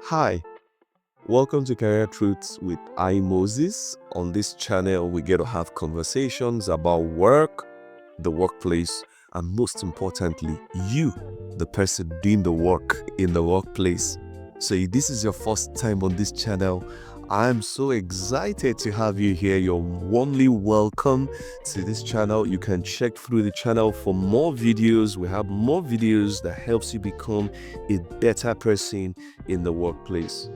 Hi, welcome to Career Truths with I Moses. On this channel, we get to have conversations about work, the workplace, and most importantly, you, the person doing the work in the workplace. So, if this is your first time on this channel, I'm so excited to have you here. You're warmly welcome to this channel. You can check through the channel for more videos. We have more videos that helps you become a better person in the workplace.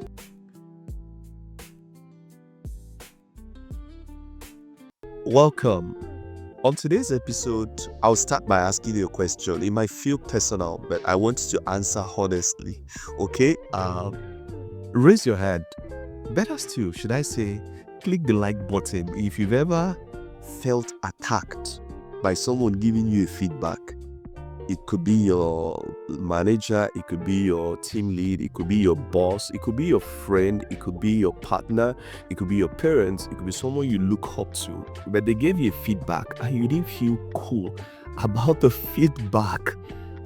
Welcome. On today's episode, I'll start by asking you a question. It might feel personal, but I want you to answer honestly. Okay? Raise your hand. Better still, should I say, click the like button if you've ever felt attacked by someone giving you a feedback. It could be your manager, it could be your team lead, it could be your boss, it could be your friend, it could be your partner, it could be your parents, it could be someone you look up to. But they gave you feedback and you didn't feel cool about the feedback.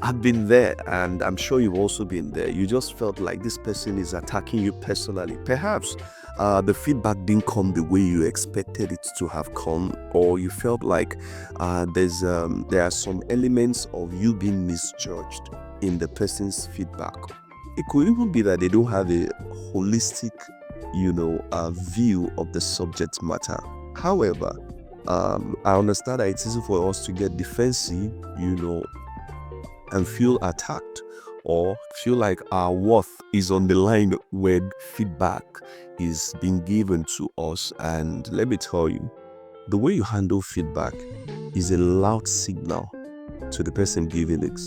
I've been there, and I'm sure you've also been there. You just felt like this person is attacking you personally. Perhaps the feedback didn't come the way you expected it to have come, or you felt like there are some elements of you being misjudged in the person's feedback. It could even be that they don't have a holistic, view of the subject matter. However, I understand that it's easy for us to get defensive, and feel attacked or feel like our worth is on the line when feedback is being given to us. And let me tell you, the way you handle feedback is a loud signal to the person giving it.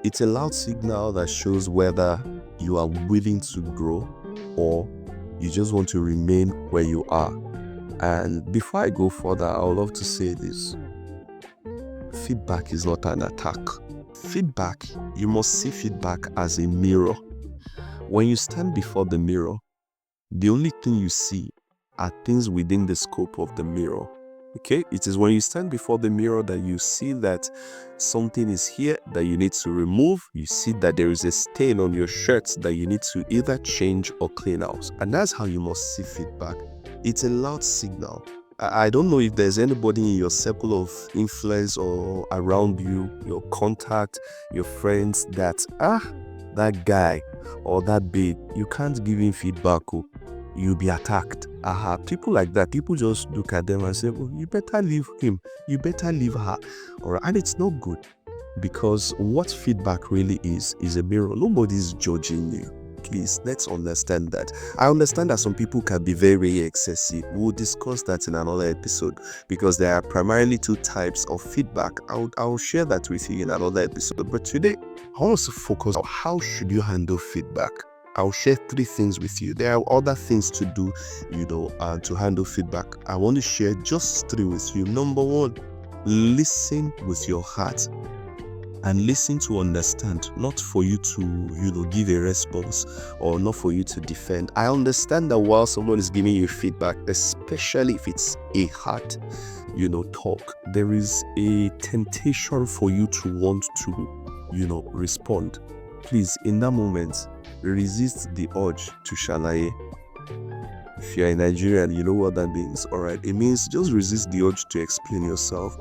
It's a loud signal that shows whether you are willing to grow or you just want to remain where you are. And before I go further, I would love to say this. Feedback is not an attack. Feedback, you must see feedback as a mirror. When you stand before the mirror, the only thing you see are things within the scope of the mirror. Okay? It is when you stand before the mirror that you see that something is here that you need to remove. You see that there is a stain on your shirt that you need to either change or clean out. And that's how you must see feedback. It's a loud signal. I don't know if there's anybody in your circle of influence or around you, your contact, your friends that guy or that babe, you can't give him feedback. You'll be attacked. People like that, people just look at them and say, oh, you better leave him, you better leave her. All right, and it's not good, because what feedback really is a mirror. Nobody's judging you. Please, let's understand that. I understand that some people can be very excessive. We'll discuss that in another episode, because there are primarily two types of feedback. I'll share that with you in another episode. But today, I want us to focus on how should you handle feedback. I'll share 3 things with you. There are other things to do, to handle feedback. I want to share just 3 with you. Number 1, listen with your heart. And listen to understand, not for you to, give a response or not for you to defend. I understand that while someone is giving you feedback, especially if it's a hard, talk, there is a temptation for you to want to, respond. Please, in that moment, resist the urge to shalaye. If you're a Nigerian, you know what that means, all right? It means just resist the urge to explain yourself.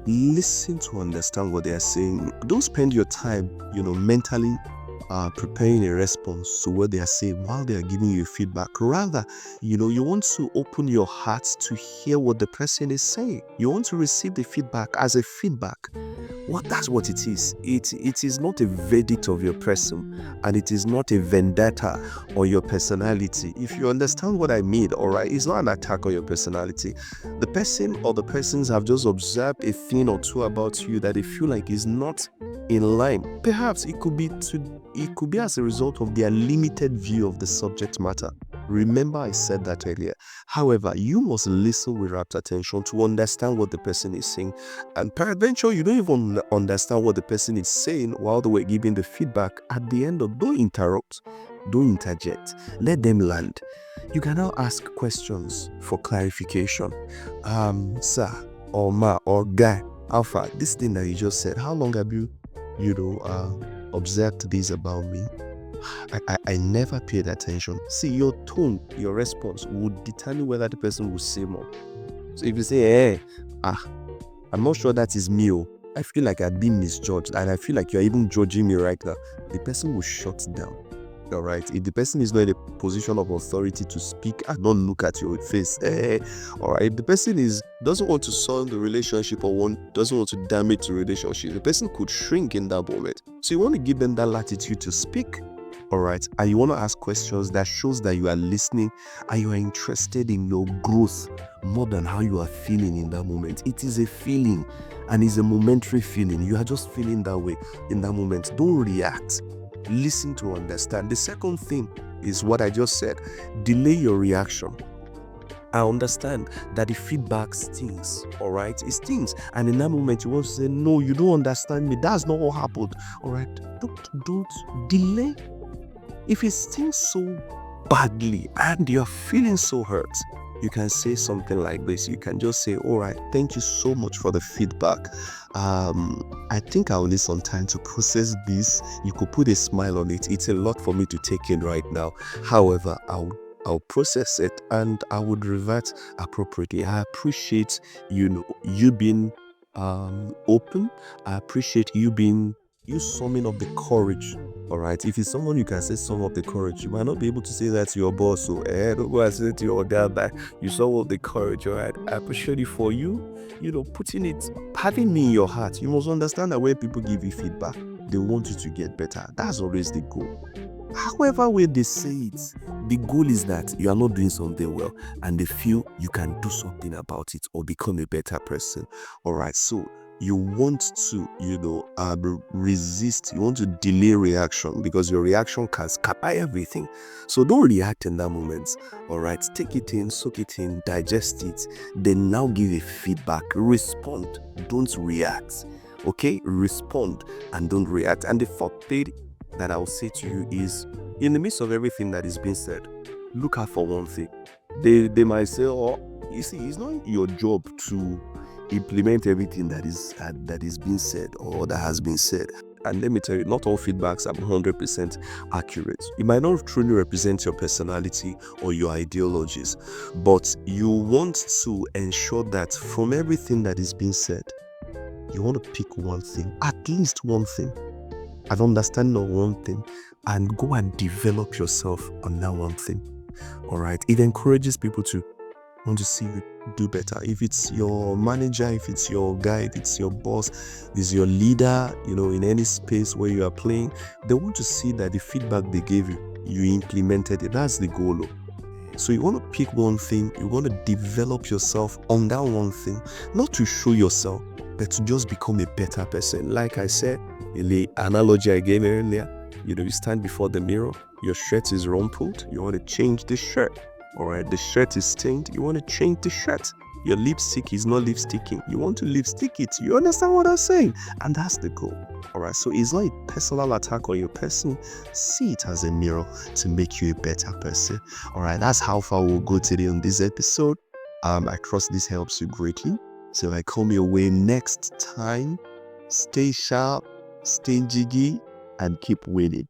Listen to understand what they are saying. Don't spend your time, mentally preparing a response to what they are saying while they are giving you feedback. Rather, you want to open your heart to hear what the person is saying. You want to receive the feedback as a feedback. That's what it is. It is not a verdict of your person, and it is not a vendetta on your personality. If you understand what I mean, all right, it's not an attack on your personality. The person or the persons have just observed a thing or two about you that they feel like is not in line. Perhaps it could be as a result of their limited view of the subject matter. Remember, I said that earlier. However, you must listen with rapt attention to understand what the person is saying. And peradventure, you don't even understand what the person is saying while they were giving the feedback. At the end of, don't interrupt, don't interject. Let them land. You can now ask questions for clarification. Sir, or ma, or guy, Alpha, this thing that you just said, how long have you, observed this about me? I never paid attention. See, your tone, your response would determine whether the person will say more. So if you say, hey, I'm not sure that is me. I feel like I've been misjudged and I feel like you're even judging me right now, the person will shut down. All right. If the person is not in a position of authority to speak and not look at your face, all right. If the person doesn't want to solve the relationship or doesn't want to damage the relationship, the person could shrink in that moment. So you want to give them that latitude to speak. All right. And you want to ask questions that shows that you are listening and you are interested in your growth more than how you are feeling in that moment. It is a feeling and it's a momentary feeling. You are just feeling that way in that moment. Don't react. Listen to understand. The second thing is what I just said. Delay your reaction. I understand that the feedback stings, all right? It stings. And in that moment, you want to say, no, you don't understand me. That's not what happened, all right? Don't delay. If it stings so badly and you're feeling so hurt, you can say something like this. You can just say, all right, thank you so much for the feedback. I think I'll need some time to process this. You could put a smile on it. It's a lot for me to take in right now. However, I'll process it and I would revert appropriately. I appreciate you being open. I appreciate you summing up the courage. All right. If it's someone you can say sum up the courage, you might not be able to say that to your boss. So don't go and say to your dad that you sum up the courage. All right. I appreciate it for you. Putting it, having me in your heart. You must understand that when people give you feedback, they want you to get better. That's always the goal. However way they say it, the goal is that you are not doing something well and they feel you can do something about it or become a better person. All right. So you want to, resist, you want to delay reaction because your reaction can scatter everything. So don't react in that moment. All right. Take it in, soak it in, digest it. Then now give a feedback. Respond. Don't react. Okay. Respond and don't react. And the fourth thing that I'll say to you is, in the midst of everything that is being said, look out for one thing. They might say, you see, it's not your job to implement everything that is being said or that has been said. And let me tell you, not all feedbacks are 100% accurate. It might not truly represent your personality or your ideologies, but you want to ensure that from everything that is being said, you want to pick one thing, at least one thing, an understanding of one thing, and go and develop yourself on that one thing. All right. It encourages people to want to see you do better. If it's your manager, if it's your guy, if it's your boss, if it's your leader, in any space where you are playing, they want to see that the feedback they gave you, you implemented it. That's the goal. So you want to pick one thing, you want to develop yourself on that one thing, not to show yourself, but to just become a better person. Like I said, in the analogy I gave earlier, you stand before the mirror, your shirt is rumpled, you want to change the shirt. All right, the shirt is stained, you want to change the shirt. Your lipstick is not lipsticking, you want to lipstick it. You understand what I'm saying? And that's the goal. All right, so it's not a personal attack on your person. See it as a mirror to make you a better person. All right, that's how far we'll go today on this episode. I trust this helps you greatly. So I come your way next time. Stay sharp, stay jiggy, and keep winning.